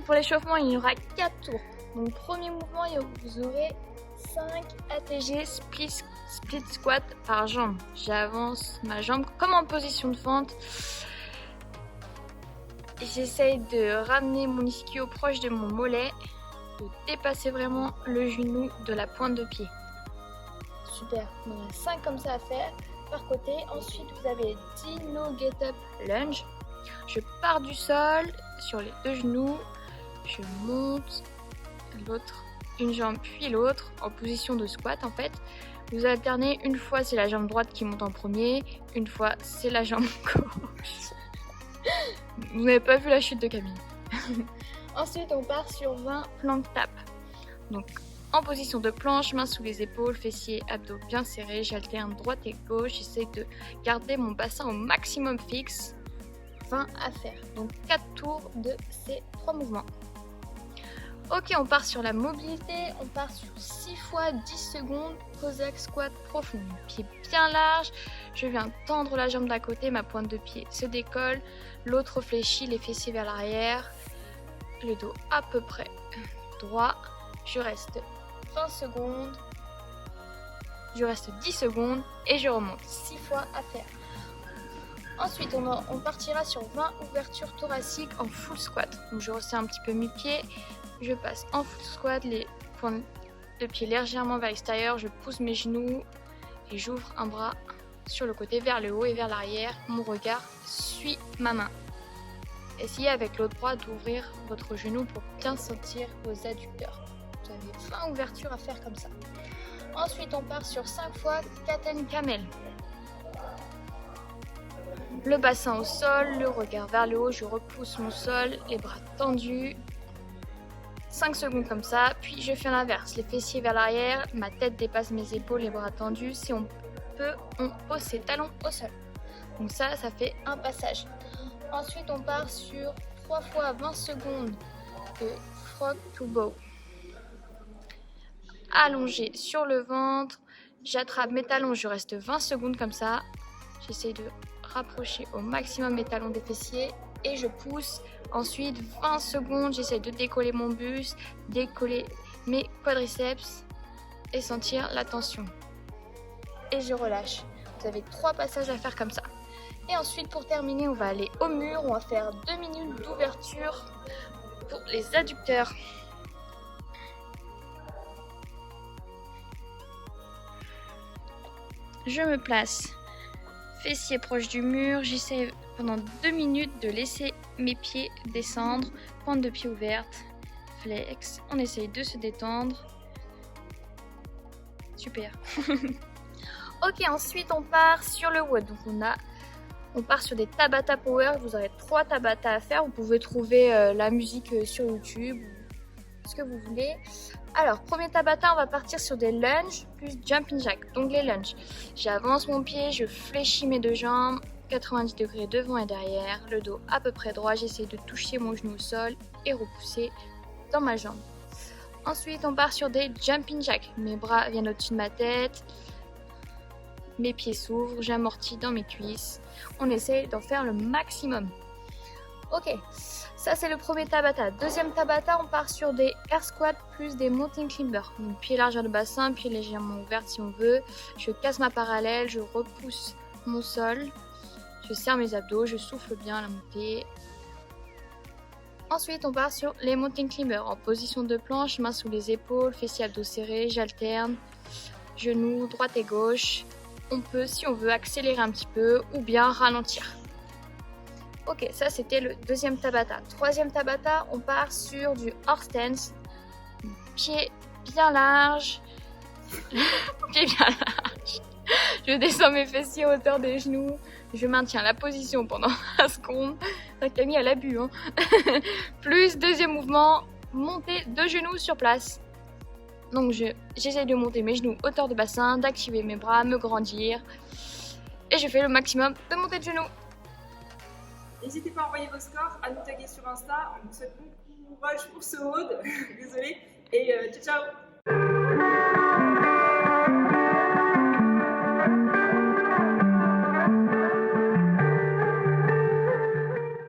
Ok, pour l'échauffement, il y aura 4 tours. Donc, premier mouvement, vous aurez 5 ATG split squat par jambe. J'avance ma jambe comme en position de fente. J'essaye de ramener mon ischio proche de mon mollet, de dépasser vraiment le genou de la pointe de pied. Super, on a 5 comme ça à faire par côté. Ensuite, vous avez Dino Get Up Lunge. Je pars du sol sur les 2 genoux. Je monte une jambe puis l'autre en position de squat en fait. Vous alternez, une fois c'est la jambe droite qui monte en premier, une fois c'est la jambe gauche. Vous n'avez pas vu la chute de Camille. Ensuite on part sur 20 plank tap. Donc en position de planche, mains sous les épaules, fessiers, abdos bien serrés, j'alterne droite et gauche, j'essaie de garder mon bassin au maximum fixe. 20 à faire, donc 4 tours de ces 3 mouvements. Ok, on part sur la mobilité, on part sur 6 fois 10 secondes, Cossack squat profond, pied bien large, je viens tendre la jambe d'à côté, ma pointe de pied se décolle, l'autre fléchit, les fessiers vers l'arrière, le dos à peu près droit, je reste 20 secondes, je reste 10 secondes et je remonte 6 fois à faire. Ensuite, on partira sur 20 ouvertures thoraciques en full squat. Donc je resserre un petit peu mes pieds. Je passe en full squat, les pointes de pied légèrement vers l'extérieur. Je pousse mes genoux et j'ouvre un bras sur le côté vers le haut et vers l'arrière. Mon regard suit ma main. Essayez avec l'autre bras d'ouvrir votre genou pour bien sentir vos adducteurs. Vous avez 20 ouvertures à faire comme ça. Ensuite, on part sur 5 fois Katen Camel. Le bassin au sol, le regard vers le haut, je repousse mon sol, les bras tendus. 5 secondes comme ça, puis je fais l'inverse, les fessiers vers l'arrière, ma tête dépasse mes épaules, les bras tendus. Si on peut, on pose ses talons au sol. Donc ça fait un passage. Ensuite, on part sur 3 fois 20 secondes de frog to bow. Allongé sur le ventre, j'attrape mes talons, je reste 20 secondes comme ça. J'essaye de rapprocher au maximum mes talons des fessiers et je pousse. Ensuite 20 secondes, j'essaie de décoller mon buste, décoller mes quadriceps et sentir la tension. Et je relâche. Vous avez 3 passages à faire comme ça. Et ensuite pour terminer, on va aller au mur, on va faire 2 minutes d'ouverture pour les adducteurs. Je me place fessiers proches du mur, j'essaie pendant 2 minutes de laisser mes pieds descendre, pointe de pied ouverte, flex, on essaye de se détendre. Super. Ok, ensuite on part sur le WOD. Donc on part sur des Tabata Power, vous aurez 3 Tabata à faire, vous pouvez trouver la musique sur YouTube, ce que vous voulez. Alors, premier Tabata, on va partir sur des lunges plus jumping jack. Donc les lunges, j'avance mon pied, je fléchis mes 2 jambes, 90 degrés devant et derrière, le dos à peu près droit, j'essaie de toucher mon genou au sol et repousser dans ma jambe. Ensuite, on part sur des jumping jack. Mes bras viennent au-dessus de ma tête, mes pieds s'ouvrent, j'amortis dans mes cuisses. On essaie d'en faire le maximum. Ok, ça c'est le premier Tabata. Deuxième Tabata, on part sur des air squats plus des mountain climbers. Donc pied largeur de bassin, pied légèrement ouvert si on veut. Je casse ma parallèle, je repousse mon sol. Je serre mes abdos, je souffle bien à la montée. Ensuite, on part sur les mountain climbers en position de planche, mains sous les épaules, fessiers abdos serrés, j'alterne, genoux droite et gauche. On peut, si on veut, accélérer un petit peu ou bien ralentir. Ok, ça c'était le deuxième Tabata. Troisième Tabata, on part sur du horse stance. Pied bien large. Pied bien large. Je descends mes fessiers à hauteur des genoux. Je maintiens la position pendant 1 seconde. Camille, elle a bu. Hein. Plus deuxième mouvement, monter 2 genoux sur place. Donc j'essaie de monter mes genoux hauteur de bassin, d'activer mes bras, me grandir. Et je fais le maximum de montée de genoux. N'hésitez pas à envoyer vos scores, à nous taguer sur Insta. On vous souhaite bon courage pour ce WOD. Désolée. Et ciao ciao.